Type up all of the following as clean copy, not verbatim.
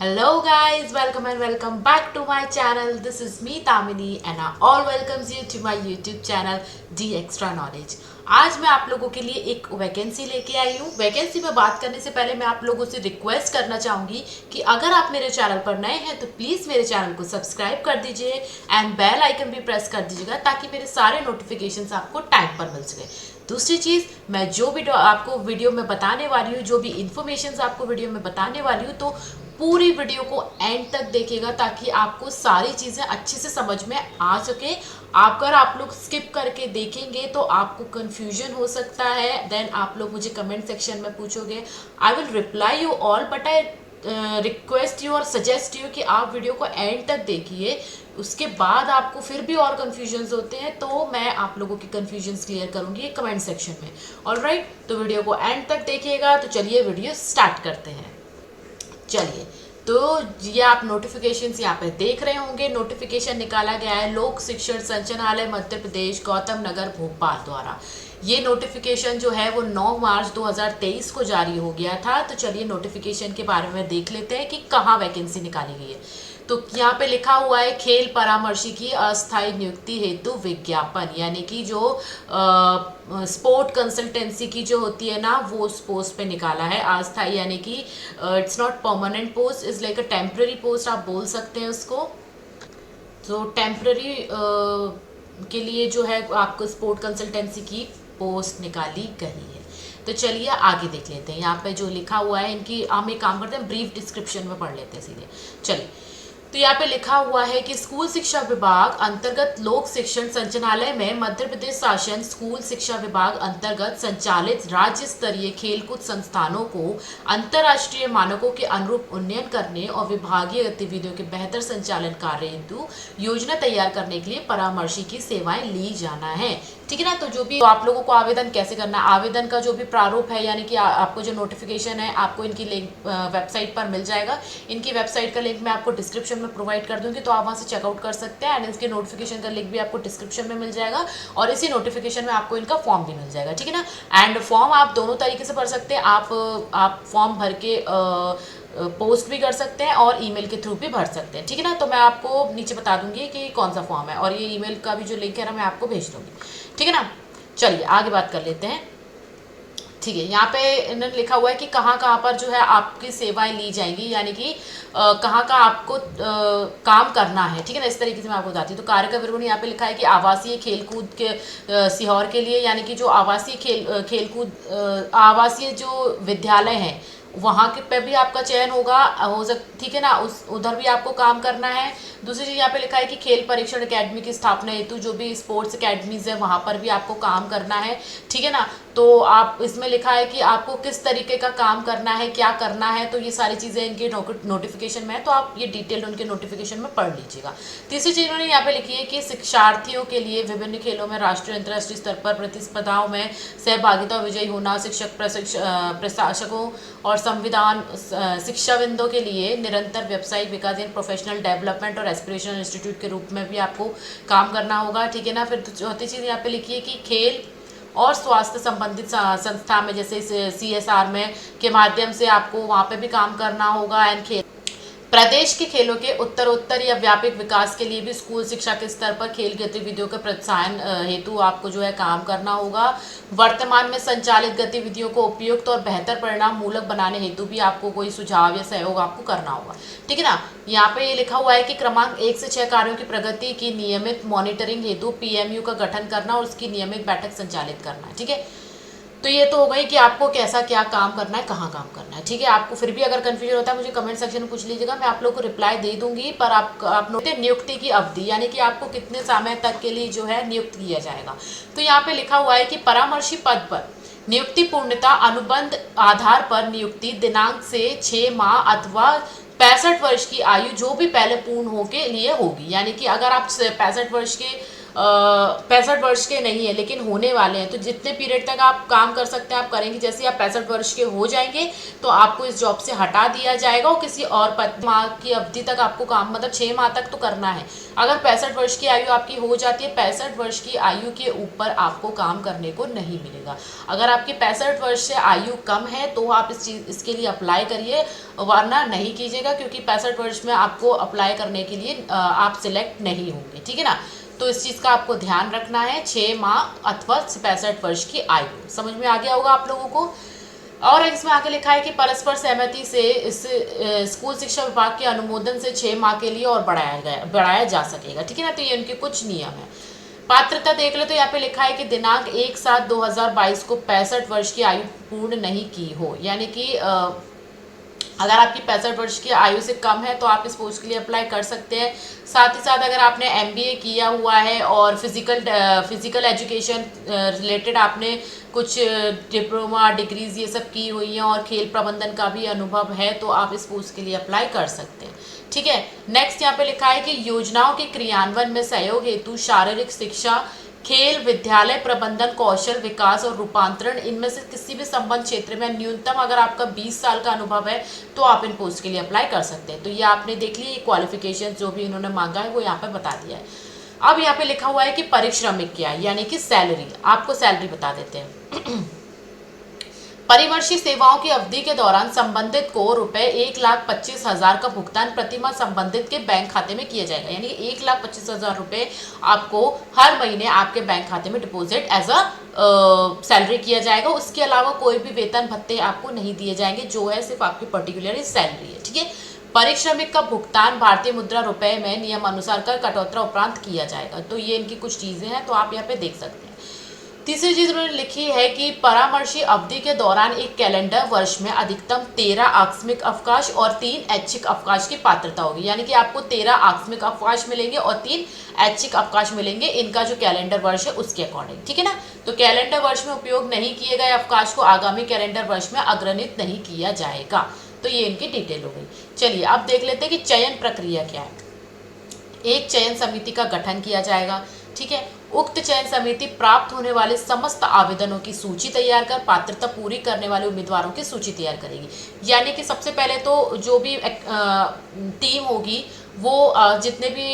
Hello guys, welcome and welcome back to my channel. This is me Tamini and I all welcomes you to my YouTube channel D Extra Knowledge. आज मैं आप लोगों के लिए एक vacancy लेके आई हूँ। वैकेंसी में बात करने से पहले मैं आप लोगों से रिक्वेस्ट करना चाहूँगी कि अगर आप मेरे चैनल पर नए हैं तो प्लीज़ मेरे चैनल को सब्सक्राइब कर दीजिए एंड बेल आइकन भी प्रेस कर दीजिएगा ताकि मेरे सारे नोटिफिकेशंस आपको टाइम पर मिल सके। दूसरी चीज़, मैं जो भी आपको वीडियो में बताने वाली हूँ, जो भी इन्फॉर्मेशन आपको वीडियो में बताने वाली हूँ, तो पूरी वीडियो को एंड तक देखिएगा ताकि आपको सारी चीज़ें अच्छे से समझ में आ सके। अगर आप लोग स्किप करके देखेंगे तो आपको कंफ्यूजन हो सकता है। देन आप लोग मुझे कमेंट सेक्शन में पूछोगे, I will reply you all, but I request you और सजेस्ट यू कि आप वीडियो को एंड तक देखिए। उसके बाद आपको फिर भी और कन्फ्यूजन्स होते हैं तो मैं आप लोगों की कन्फ्यूजन्स क्लियर करूंगी कमेंट सेक्शन में। ऑलराइट, तो वीडियो को एंड तक देखिएगा। तो चलिए वीडियो स्टार्ट करते हैं। चलिए, तो ये आप नोटिफिकेशंस यहाँ पे देख रहे होंगे। नोटिफिकेशन निकाला गया है लोक शिक्षण संचालनालय मध्य प्रदेश गौतम नगर भोपाल द्वारा। ये नोटिफिकेशन जो है वो 9 मार्च 2023 को जारी हो गया था। तो चलिए नोटिफिकेशन के बारे में देख लेते हैं कि कहाँ वैकेंसी निकाली गई है। तो यहाँ पे लिखा हुआ है खेल परामर्शी की अस्थायी नियुक्ति हेतु विज्ञापन, यानी कि जो स्पोर्ट कंसल्टेंसी की जो होती है ना, वो उस पोस्ट पे निकाला है। अस्थायी यानी कि it's not permanent post, is like a temporary post, आप बोल सकते हैं उसको। तो टेम्पररी के लिए जो है आपको स्पोर्ट कंसल्टेंसी की पोस्ट निकाली गई है। तो चलिए आगे देख लेते हैं। यहाँ पे जो लिखा हुआ है इनकी, हम एक काम करते हैं ब्रीफ डिस्क्रिप्शन में पढ़ लेते हैं सीधे। चलिए, तो यहाँ पे लिखा हुआ है कि स्कूल शिक्षा विभाग अंतर्गत लोक शिक्षण संचालनालय में मध्य प्रदेश शासन स्कूल शिक्षा विभाग अंतर्गत संचालित राज्य स्तरीय खेलकूद संस्थानों को अंतर्राष्ट्रीय मानकों के अनुरूप उन्नयन करने और विभागीय गतिविधियों के बेहतर संचालन कार्य हेतु योजना तैयार करने के लिए परामर्शी की सेवाएं ली जाना है। ठीक है ना। तो जो भी तो आप लोगों को आवेदन कैसे करना है, आवेदन का जो भी प्रारूप है, यानी कि आपको जो नोटिफिकेशन है आपको इनकी लिंक वेबसाइट पर मिल जाएगा। इनकी वेबसाइट का लिंक मैं आपको डिस्क्रिप्शन में प्रोवाइड कर दूंगी, तो आप वहाँ से चेकआउट कर सकते हैं। एंड इसके नोटिफिकेशन का लिंक भी आपको डिस्क्रिप्शन में मिल जाएगा और इसी नोटिफिकेशन में आपको इनका फॉर्म भी मिल जाएगा। ठीक है ना। एंड फॉर्म आप दोनों तरीके से भर सकते हैं। आप फॉर्म भर के पोस्ट भी कर सकते हैं और ईमेल के थ्रू भी भर सकते हैं। ठीक है ना। तो मैं आपको नीचे बता दूंगी कि कौन सा फॉर्म है और ये ईमेल का भी जो लिंक है ना, मैं आपको भेज दूंगी। ठीक है ना। चलिए आगे बात कर लेते हैं। ठीक है, यहाँ पे इन्होंने लिखा हुआ है कि कहाँ कहाँ पर जो है आपकी सेवाएं ली जाएंगी, यानी कि कहाँ कहाँ आपको काम करना है। ठीक है ना। इस तरीके से मैं आपको बताती हूँ। तो कार्य का विवरण यहाँ पे लिखा है कि आवासीय खेलकूद के सीहोर के लिए, यानी कि जो आवासीय खेलकूद आवासीय जो विद्यालय हैं वहाँ के पे भी आपका चयन होगा हो सक ठीक है ना, उस उधर भी आपको काम करना है। दूसरी चीज़ यहाँ पे लिखा है कि खेल परीक्षण एकेडमी की स्थापना हेतु जो भी स्पोर्ट्स एकेडमीज है वहाँ पर भी आपको काम करना है। ठीक है ना। तो आप इसमें लिखा है कि आपको किस तरीके का काम करना है, क्या करना है, तो ये सारी चीज़ें इनके नोटिफिकेशन में है, तो आप ये डिटेल उनके नोटिफिकेशन में पढ़ लीजिएगा। तीसरी चीज़ उन्होंने यहाँ पे लिखी है कि शिक्षार्थियों के लिए विभिन्न खेलों में राष्ट्रीय अंतर्राष्ट्रीय स्तर पर प्रतिस्पर्धाओं में सहभागिता विजयी होना, शिक्षक प्रशासकों और संविधान शिक्षाविदों के लिए निरंतर व्यावसायिक विकास यानी प्रोफेशनल डेवलपमेंट और एस्पिरेशनल इंस्टीट्यूट के रूप में भी आपको काम करना होगा। ठीक है ना। फिर चौथी चीज़ यहाँ पे लिखी है कि खेल और स्वास्थ्य संबंधित संस्था में जैसे CSR में के माध्यम से आपको वहाँ पे भी काम करना होगा। एंड खेल प्रदेश के खेलों के उत्तरोत्तर या व्यापक विकास के लिए भी स्कूल शिक्षा के स्तर पर खेल गतिविधियों के प्रोत्साहन हेतु आपको जो है काम करना होगा। वर्तमान में संचालित गतिविधियों को उपयुक्त और बेहतर परिणाम मूलक बनाने हेतु भी आपको कोई सुझाव या सहयोग आपको करना होगा। ठीक है ना। यहाँ पे ये लिखा हुआ है कि क्रमांक 1 से 6 कार्यों की प्रगति की नियमित मॉनिटरिंग हेतु PMU का गठन करना और उसकी नियमित बैठक संचालित करना है। ठीक है। तो ये तो हो गई कि आपको कैसा क्या काम करना है, कहाँ काम करना है। ठीक है। आपको फिर भी अगर कंफ्यूजन होता है मुझे कमेंट सेक्शन में पूछ लीजिएगा, मैं आप लोग को रिप्लाई दे दूंगी। पर आप नोट नियुक्ति की अवधि, यानी कि आपको कितने समय तक के लिए जो है नियुक्त किया जाएगा। तो यहाँ पे लिखा हुआ है कि परामर्शी पद पर नियुक्ति पूर्णता अनुबंध आधार पर नियुक्ति दिनांक से 6 माह अथवा 65 वर्ष की आयु जो भी पहले पूर्ण हो के लिए होगी। यानी कि अगर आप 65 वर्ष के 65 वर्ष के नहीं है लेकिन होने वाले हैं, तो जितने पीरियड तक आप काम कर सकते हैं आप करेंगे। जैसे ही आप 65 वर्ष के हो जाएंगे तो आपको इस जॉब से हटा दिया जाएगा और किसी और माह की अवधि तक आपको काम, मतलब 6 माह तक तो करना है। अगर 65 वर्ष की आयु आपकी हो जाती है, 65 वर्ष की आयु के ऊपर आपको काम करने को नहीं मिलेगा। अगर आपकी 65 वर्ष से आयु कम है तो आप इसके लिए अप्लाई करिए, वरना नहीं कीजिएगा, क्योंकि 65 वर्ष में आपको अप्लाई करने के लिए आप सिलेक्ट नहीं होंगे, ठीक है ना। तो इस चीज़ का आपको ध्यान रखना है, 6 माह अथवा 65 वर्ष की आयु। समझ में आ गया होगा आप लोगों को। और इसमें आगे लिखा है कि परस्पर सहमति से इस स्कूल शिक्षा विभाग के अनुमोदन से 6 माह के लिए और बढ़ाया जा सकेगा, ठीक है ना। तो ये उनके कुछ नियम है। पात्रता देख ले तो यहाँ पे लिखा है कि दिनांक 1/7/2022 को 65 वर्ष की आयु पूर्ण नहीं की हो, यानी कि अगर आपकी 65 वर्ष की आयु से कम है तो आप इस पोस्ट के लिए अप्लाई कर सकते हैं। साथ ही साथ अगर आपने MBA किया हुआ है और फिजिकल एजुकेशन रिलेटेड आपने कुछ डिप्लोमा डिग्रीज ये सब की हुई हैं और खेल प्रबंधन का भी अनुभव है तो आप इस पोस्ट के लिए अप्लाई कर सकते हैं, ठीक है। नेक्स्ट यहाँ पे लिखा है कि योजनाओं के क्रियान्वयन में सहयोग हेतु शारीरिक शिक्षा, खेल, विद्यालय प्रबंधन, कौशल विकास और रूपांतरण, इनमें से किसी भी संबंध क्षेत्र में न्यूनतम अगर आपका 20 साल का अनुभव है तो आप इन पोस्ट के लिए अप्लाई कर सकते हैं। तो ये आपने देख लिया, ये क्वालिफिकेशन जो भी इन्होंने मांगा है वो यहाँ पे बता दिया है। अब यहाँ पे लिखा हुआ है कि परिश्रमिक क्या है, यानी कि सैलरी, आपको सैलरी बता देते हैं। परिवर्षी सेवाओं की अवधि के दौरान संबंधित को ₹1,25,000 का भुगतान प्रतिमाह संबंधित के बैंक खाते में किया जाएगा, यानी 1,25,000 रुपये आपको हर महीने आपके बैंक खाते में डिपॉजिट एज अ सैलरी किया जाएगा। उसके अलावा कोई भी वेतन भत्ते आपको नहीं दिए जाएंगे, जो है सिर्फ आपकी पर्टिकुलर सैलरी है, ठीक है। परिश्रमिक का भुगतान भारतीय मुद्रा रुपए में नियम अनुसार कर कटौती उपरांत किया जाएगा। तो ये इनकी कुछ चीजें हैं, तो आप यहाँ पे देख सकते हैं। तीसरी चीज उन्होंने लिखी है कि परामर्शी अवधि के दौरान एक कैलेंडर वर्ष में अधिकतम 13 आकस्मिक अवकाश और 3 ऐच्छिक अवकाश की पात्रता होगी, यानी कि आपको 13 आकस्मिक अवकाश मिलेंगे और 3 ऐच्छिक अवकाश मिलेंगे, इनका जो कैलेंडर वर्ष है उसके अकॉर्डिंग, ठीक है ना। तो कैलेंडर वर्ष में उपयोग नहीं किए गए अवकाश को आगामी कैलेंडर वर्ष में अग्रणित नहीं किया जाएगा। तो ये इनकी डिटेल हो गई। चलिए अब देख लेते हैं कि चयन प्रक्रिया क्या है। एक चयन समिति का गठन किया जाएगा, ठीक है। उक्त चयन समिति प्राप्त होने वाले समस्त आवेदनों की सूची तैयार कर पात्रता पूरी करने वाले उम्मीदवारों की सूची तैयार करेगी। यानी कि सबसे पहले तो जो भी टीम होगी वो जितने भी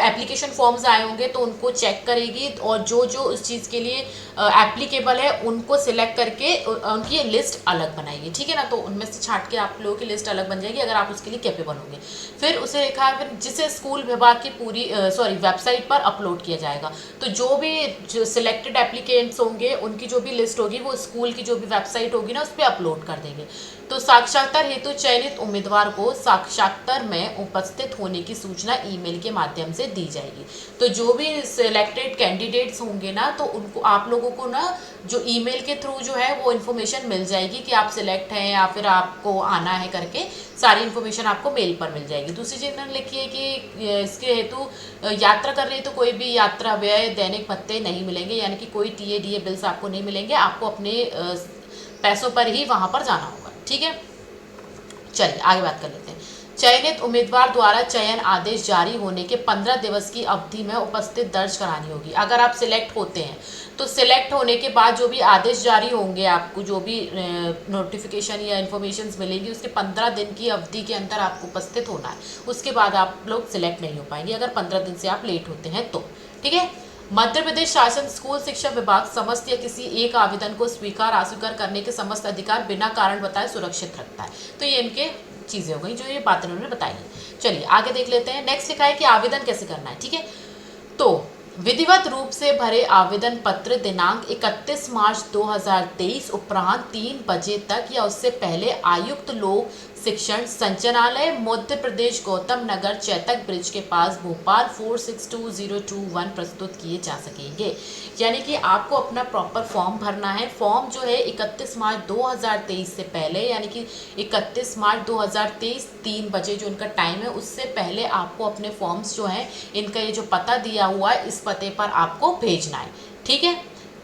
एप्लीकेशन फॉर्म्स आए होंगे तो उनको चेक करेगी और जो जो उस चीज़ के लिए एप्लीकेबल है उनको सिलेक्ट करके उनकी लिस्ट अलग बनाएगी, ठीक है ना। तो उनमें से छांट के आप लोगों की लिस्ट अलग बन जाएगी अगर आप उसके लिए कैपेबल होंगे। फिर उसे फिर जिसे स्कूल विभाग की पूरी वेबसाइट पर अपलोड किया जाएगा। तो जो भी जो सिलेक्टेड एप्लीकेंट्स होंगे उनकी जो भी लिस्ट होगी वो स्कूल की जो भी वेबसाइट होगी ना उस पर अपलोड कर देंगे। तो साक्षात्कार हेतु चयनित उम्मीदवार को साक्षात्कार में उपस्थित होने की सूचना ईमेल के माध्यम से दी जाएगी। तो जो भी सिलेक्टेड कैंडिडेट्स होंगे ना तो उनको आप लोगों को ना जो ईमेल के थ्रू जो है वो इन्फॉर्मेशन मिल जाएगी कि आप सिलेक्ट हैं या फिर आपको आना है करके, सारी इन्फॉर्मेशन आपको मेल पर मिल जाएगी। दूसरी चीज़ मैंने लिखी है कि इसके हेतु यात्रा कर रही है तो कोई भी यात्रा व्यय दैनिक भत्ते नहीं मिलेंगे, यानी कि कोई TADA बिल्स आपको नहीं मिलेंगे, आपको अपने पैसों पर ही वहाँ पर जाना होगा, ठीक है। चलिए आगे बात कर लेते हैं। चयनित उम्मीदवार द्वारा चयन आदेश जारी होने के 15 दिवस की अवधि में उपस्थित दर्ज करानी होगी। अगर आप सिलेक्ट होते हैं तो सिलेक्ट होने के बाद जो भी आदेश जारी होंगे, आपको जो भी नोटिफिकेशन या इन्फॉर्मेशन मिलेंगी उसके 15 दिन की अवधि के अंदर आपको उपस्थित होना है। उसके बाद आप लोग सिलेक्ट नहीं हो पाएंगे अगर 15 दिन से आप लेट होते हैं तो, ठीक है। मध्य प्रदेश शासन स्कूल शिक्षा विभाग समस्त या किसी एक आवेदन को स्वीकार अस्वीकार करने के समस्त अधिकार बिना कारण बताए सुरक्षित रखता है। तो ये इनके चीजें हो गई जो ये बातें उन्होंने बताई। चलिए आगे देख लेते हैं। नेक्स्ट लिखा है कि आवेदन कैसे करना है, ठीक है। तो विधिवत रूप से भरे आवेदन पत्र दिनांक 31 मार्च 2023 उपरांत 3 बजे तक या उससे पहले आयुक्त लोक शिक्षण संचालनालय मध्य प्रदेश गौतम नगर चैतक ब्रिज के पास भोपाल 462021 प्रस्तुत किए जा सकेंगे। यानी कि आपको अपना प्रॉपर फॉर्म भरना है। फॉर्म जो है 31 मार्च 2023 से पहले, यानी कि 31 मार्च 2023 3 बजे जो उनका टाइम है उससे पहले आपको अपने फॉर्म्स जो हैं इनका ये जो पता दिया हुआ है इस पते पर आपको भेजना है, ठीक है।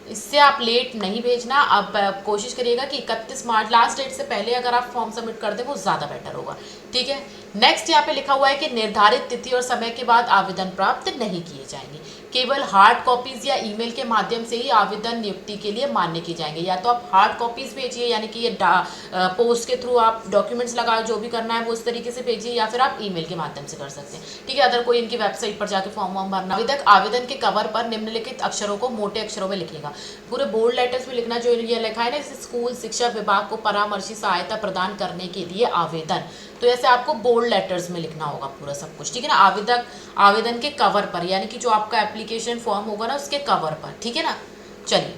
इससे आप लेट नहीं भेजना। अब कोशिश करिएगा कि 31 मार्च लास्ट डेट से पहले अगर आप फॉर्म सबमिट कर दें वो ज़्यादा बेटर होगा, ठीक है। नेक्स्ट यहाँ पे लिखा हुआ है कि निर्धारित तिथि और समय के बाद आवेदन प्राप्त नहीं किए जाएंगे, केवल हार्ड कॉपीज या ईमेल के माध्यम से ही आवेदन नियुक्ति के लिए मान्य किए जाएंगे। या तो आप हार्ड कॉपीज भेजिए, यानी कि ये पोस्ट के थ्रू आप डॉक्यूमेंट्स लगाओ, जो भी करना है वो उस तरीके से भेजिए, या फिर आप ईमेल के माध्यम से कर सकते हैं। ठीक है, अदर कोई इनकी वेबसाइट पर जाकर फॉर्म वॉर्म भरना। आवेदक आवेदन के कवर पर निम्नलिखित अक्षरों को मोटे अक्षरों में लिखिएगा, पूरे बोल्ड लेटर्स में लिखना। जो ये लिखा है ना, स्कूल शिक्षा विभाग को परामर्शी सहायता प्रदान करने के लिए आवेदन, तो ऐसे आपको बोल्ड लेटर्स में लिखना होगा पूरा सब कुछ। ठीक है ना, आवेदन के कवर पर, यानी कि जो आपका एप्लीकेशन फॉर्म होगा ना उसके कवर पर। ठीक है ना, चलिए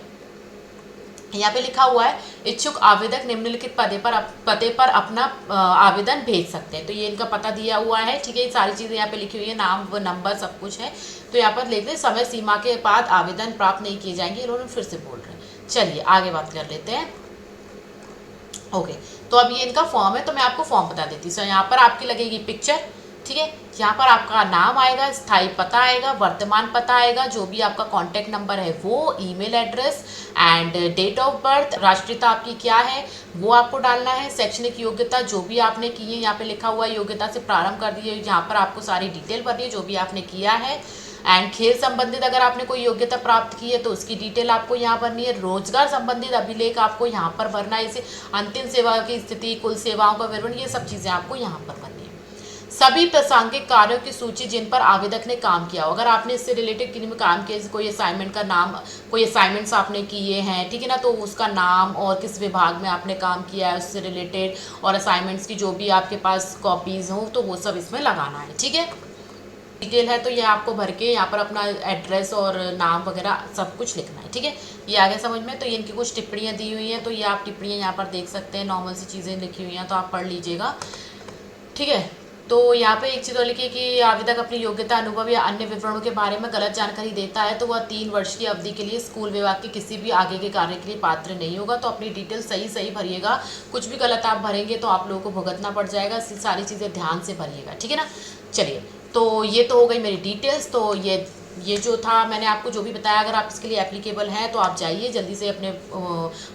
यहाँ पे लिखा हुआ है इच्छुक आवेदक निम्नलिखित पते पर अपना आवेदन भेज सकते हैं। तो ये इनका पता दिया हुआ है। ठीक है, ये सारी चीज़ें यहाँ पे लिखी हुई है, नाम व नंबर सब कुछ है। तो यहाँ पर लिख दें समय सीमा के बाद आवेदन प्राप्त नहीं किए जाएंगे, इन्होंने फिर से बोल रहे हैं। चलिए आगे बात कर लेते हैं। ओके, तो अब ये इनका फॉर्म है, तो मैं आपको फॉर्म बता देती हूँ। सो यहाँ पर आपकी लगेगी पिक्चर। ठीक है, यहाँ पर आपका नाम आएगा, स्थायी पता आएगा, वर्तमान पता आएगा, जो भी आपका कॉन्टैक्ट नंबर है वो, email address and date of birth, राष्ट्रीयता आपकी क्या है वो आपको डालना है। शैक्षणिक योग्यता जो भी आपने की है, यहाँ पे लिखा हुआ है योग्यता से प्रारंभ कर दी है, यहाँ पर आपको सारी डिटेल भरनी है जो भी आपने किया है। एंड खेल संबंधित अगर आपने कोई योग्यता प्राप्त की है तो उसकी डिटेल आपको यहाँ भरनी है। रोजगार संबंधित अभिलेख आपको यहाँ पर भरना है, इसे अंतिम सेवा की स्थिति, कुल सेवाओं का विवरण, ये सब चीज़ें आपको यहाँ पर भरनी है। सभी प्रासंगिक कार्यों की सूची जिन पर आवेदक ने काम किया हो, अगर आपने इससे रिलेटेड किसी में काम किया, कोई असाइनमेंट का नाम, कोई असाइनमेंट्स आपने किए हैं, ठीक है ना, तो उसका नाम और किस विभाग में आपने काम किया है उससे रिलेटेड, और असाइनमेंट्स की जो भी आपके पास कॉपीज़ हो तो वो सब इसमें लगाना है। ठीक है, डिटेल है तो ये आपको भर के यहाँ पर अपना एड्रेस और नाम वगैरह सब कुछ लिखना है। ठीक है, ये आ गया समझ में। तो ये इनकी कुछ टिप्पणियाँ दी हुई हैं, तो ये आप टिप्पणियाँ यहाँ पर देख सकते हैं, नॉर्मल सी चीज़ें लिखी हुई हैं, तो आप पढ़ लीजिएगा। ठीक है, तो यहाँ पे एक चीज़ और लिखी है कि आवेदक अपनी योग्यता, अनुभव या अन्य विवरणों के बारे में गलत जानकारी देता है तो वह 3 वर्ष की अवधि के लिए स्कूल विभाग के किसी भी आगे के कार्य के लिए पात्र नहीं होगा। तो अपनी डिटेल सही भरिएगा, कुछ भी गलत आप भरेंगे तो आप लोगों को भुगतना पड़ जाएगा, सारी चीज़ें ध्यान से भरिएगा। ठीक है ना, चलिए, तो ये तो हो गई मेरी डिटेल्स। तो ये जो था मैंने आपको जो भी बताया, अगर आप इसके लिए एप्लीकेबल हैं तो आप जाइए जल्दी से अपने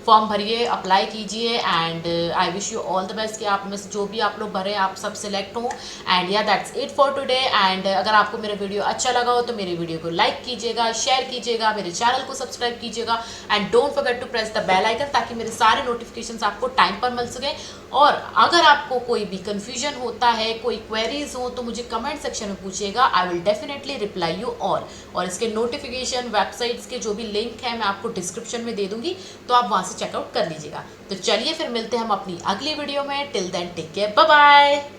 फॉर्म भरिए, अप्लाई कीजिए। And I wish you all the best कि आप में से जो भी आप लोग भरें आप सब सिलेक्ट हों। एंड या that's it for today. And अगर आपको मेरा वीडियो अच्छा लगा हो तो मेरे वीडियो को लाइक कीजिएगा, शेयर कीजिएगा, मेरे चैनल को सब्सक्राइब कीजिएगा। And don't forget to press the bell icon, ताकि मेरे सारे नोटिफिकेशंस आपको टाइम पर मिल सकें। और अगर आपको कोई भी कन्फ्यूजन होता है, कोई क्वेरीज हो, तो मुझे कमेंट सेक्शन में पूछिएगा, I will definitely reply you all. और इसके नोटिफिकेशन, वेबसाइट्स के जो भी लिंक है मैं आपको डिस्क्रिप्शन में दे दूंगी, तो आप वहाँ से चेकआउट कर लीजिएगा। तो चलिए फिर मिलते हैं हम अपनी अगली वीडियो में। Till then take care, bye bye.